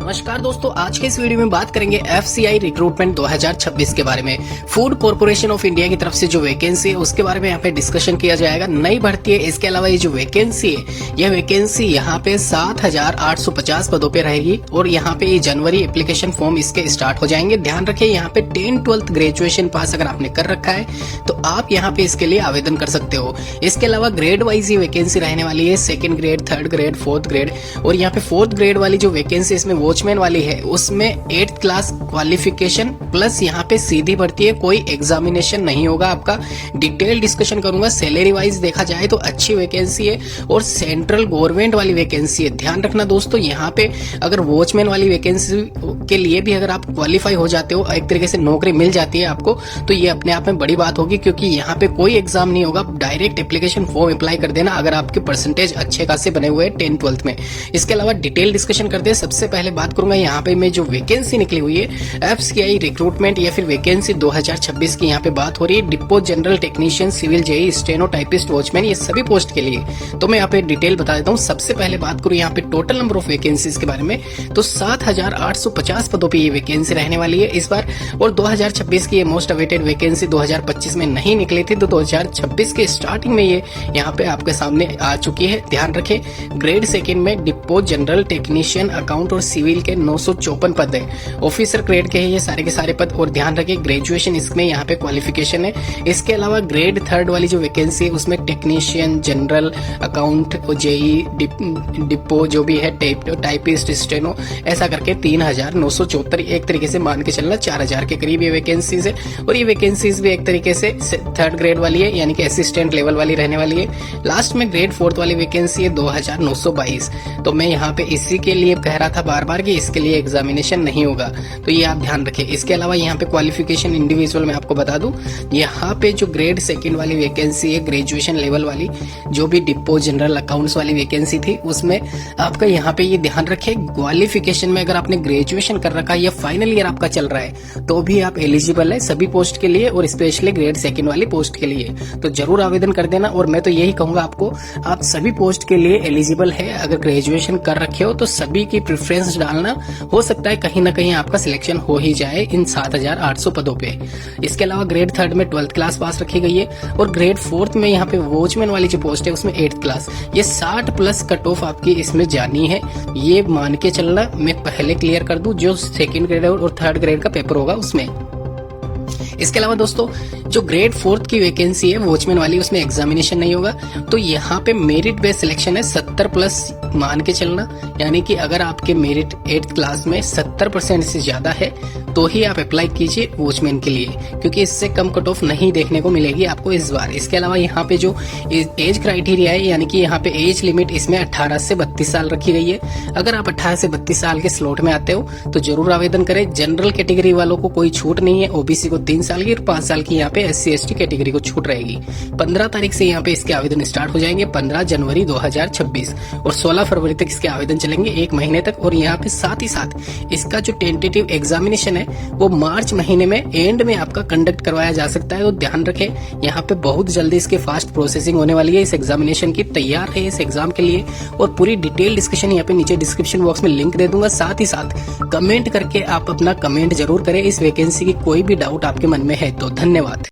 नमस्कार दोस्तों, आज के इस वीडियो में बात करेंगे FCI रिक्रूटमेंट 2026 के बारे में। फूड कॉर्पोरेशन ऑफ इंडिया की तरफ से जो वैकेंसी है उसके बारे में यहाँ पे डिस्कशन किया जाएगा। नई भर्ती है। इसके अलावा ये जो वैकेंसी है, यह वैकेंसी यहाँ पे 7,850 पदों पे रहेगी और यहाँ पे ये जनवरी एप्लीकेशन फॉर्म इसके स्टार्ट हो जाएंगे। ध्यान रखिए, यहाँ पे 10-12 ग्रेजुएशन पास अगर आपने कर रखा है तो आप यहाँ पे इसके लिए आवेदन कर सकते हो। इसके अलावा ग्रेड वाइज ये वैकेंसी रहने वाली है, 2nd grade, 3rd grade, 4th grade. और यहाँ पे 4th ग्रेड वाली जो वैकेंसी इसमें वॉचमैन वाली है उसमें 8th क्लास क्वालिफिकेशन प्लस यहाँ पे सीधी भर्ती है, कोई एग्जामिनेशन नहीं होगा आपका। डिटेल डिस्कशन करूंगा। सैलरी वाइज देखा जाए तो अच्छी वैकेंसी है और सेंट्रल गवर्नमेंट वाली वैकेंसी है। ध्यान रखना दोस्तों, यहाँ पे अगर वॉचमैन वाली वैकेंसी के लिए भी अगर आप क्वालिफाई हो जाते हो, एक तरीके से नौकरी मिल जाती है आपको, तो ये अपने आप में बड़ी बात होगी, क्योंकि यहाँ पे कोई एग्जाम नहीं होगा। डायरेक्ट एप्लीकेशन फॉर्म अप्लाई कर देना अगर आपके परसेंटेज अच्छे खासे बने हुए हैं 10th-12th में। इसके अलावा डिटेल डिस्कशन करते हैं। सबसे पहले बात करूंगा यहाँ पे मैं जो वैकेंसी निकली हुई है FCI रिक्रूटमेंट या फिर वैकेंसी 2026 की यहाँ पे बात हो रही है। Depot general technician, civil JE, steno, typist, watchman, ये सभी पोस्ट के लिए। तो मैं यहाँ पे डिटेल बता देता हूँ। सबसे पहले बात करूँ यहाँ पे टोटल नंबर ऑफ वैकेंसीज के बारे में, तो 7,850 पदों पे ये वैकेंसी रहने वाली है इस बार। और 2026 की ये मोस्ट अवेटेड वैकेंसी 2025 में नहीं निकली थी, तो 2026 के स्टार्टिंग में ये यहाँ पे आपके सामने आ चुकी है। ध्यान रखें, ग्रेड 2nd में डिपो जनरल टेक्नीशियन, अकाउंट और सिविल के 954 पद है। ऑफिसर ग्रेड के हैं ये सारे के सारे पद। और ध्यान रखें, ग्रेजुएशन इसमें यहाँ पे क्वालिफिकेशन है। इसके अलावा ग्रेड 3rd वाली जो वैकेंसी है उसमें technician, general, account, JE, depot जो भी है, टाइपिस्ट, स्टेनो, ऐसा करके 3,974, एक तरीके से मान के चलना 4,000 के करीब ये वैकेंसीज है। और ये वैकेंसीज भी एक तरीके से 3rd ग्रेड वाली है, यानी कि असिस्टेंट लेवल वाली रहने वाली है। लास्ट में ग्रेड 4th वाली वैकेंसी है 2,922। तो मैं यहाँ पे इसी के लिए कह रहा था बार बार कि इसके लिए एग्जामिनेशन नहीं होगा, तो ये आप ध्यान रखें। इसके अलावा यहाँ पे क्वालिफिकेशन इंडिविजुअल मैं आपको बता दूं, यहाँ पे जो ग्रेड 2nd वाली वैकेंसी है, ग्रेजुएशन लेवल वाली, जो भी डिपो जनरल अकाउंट्स वाली वैकेंसी थी, उसमें आपका यहाँ पे ये ध्यान रखें, क्वालिफिकेशन में अगर आपने ग्रेजुएशन कर रखा है या फाइनल ईयर आपका चल रहा है तो भी आप एलिजिबल है सभी पोस्ट के लिए, और स्पेशली ग्रेड 2nd वाली पोस्ट के लिए। तो जरूर आवेदन कर देना। और मैं तो यही कहूंगा आपको, आप सभी पोस्ट के लिए एलिजिबल है। अगर ग्रेजुएशन कर रखे हो तो सभी की प्रेफरेंस डालना, हो सकता है कहीं ना कहीं आपका सिलेक्शन हो ही जाए इन 7,800 पदों पे। इसके अलावा ग्रेड 3rd में 12th क्लास पास रखी गई है। और ग्रेड 4th में यहाँ पे वॉचमैन वाली जो पोस्ट है उसमें 8th क्लास। ये 60+ कट ऑफ आपकी इसमें जानी है, ये मान के चलना। मैं पहले क्लियर कर दूं, जो 2nd ग्रेड और 3rd ग्रेड का पेपर होगा उसमें। इसके अलावा दोस्तों, जो ग्रेड 4th की वैकेंसी है वॉचमैन वाली, उसमें एग्जामिनेशन नहीं होगा। तो यहाँ पे मेरिट बेस्ड सिलेक्शन है, 70+ मान के चलना। यानी कि अगर आपके मेरिट 8th क्लास में 70% से ज्यादा है तो ही आप अप्लाई कीजिए वॉचमैन के लिए, क्योंकि इससे कम कट ऑफ नहीं देखने को मिलेगी आपको इस बार। इसके अलावा यहाँ पे जो एज क्राइटेरिया है, यानी कि यहाँ पे एज लिमिट इसमें 18 से 32 साल रखी गई है। अगर आप 18 से 32 साल के स्लॉट में आते हो तो जरूर आवेदन करें। जनरल कैटेगरी वालों को कोई छूट नहीं है, ओबीसी को 3 साल की और 5 साल की यहाँ पे SC/ST कैटेगरी को छूट रहेगी। 15 तारीख से यहाँ पे इसके आवेदन स्टार्ट हो जाएंगे, 15 जनवरी 2026, और 16 फरवरी तक इसके आवेदन चलेंगे, 1 महीने तक। और यहाँ पे साथ ही साथ इसका जो टेंटेटिव एग्जामिनेशन है वो मार्च महीने में एंड में आपका कंडक्ट करवाया जा सकता है। तो ध्यान रखें, यहाँ पे बहुत जल्दी इसकी फास्ट प्रोसेसिंग होने वाली है इस एग्जामिनेशन की। तैयार है इस एग्जाम के लिए, और पूरी डिटेल डिस्कशन यहाँ पे नीचे डिस्क्रिप्शन बॉक्स में लिंक दे दूंगा। साथ ही साथ कमेंट करके आप अपना कमेंट जरूर करें इस वैकेंसी की कोई भी डाउट आपके मन में है तो। धन्यवाद।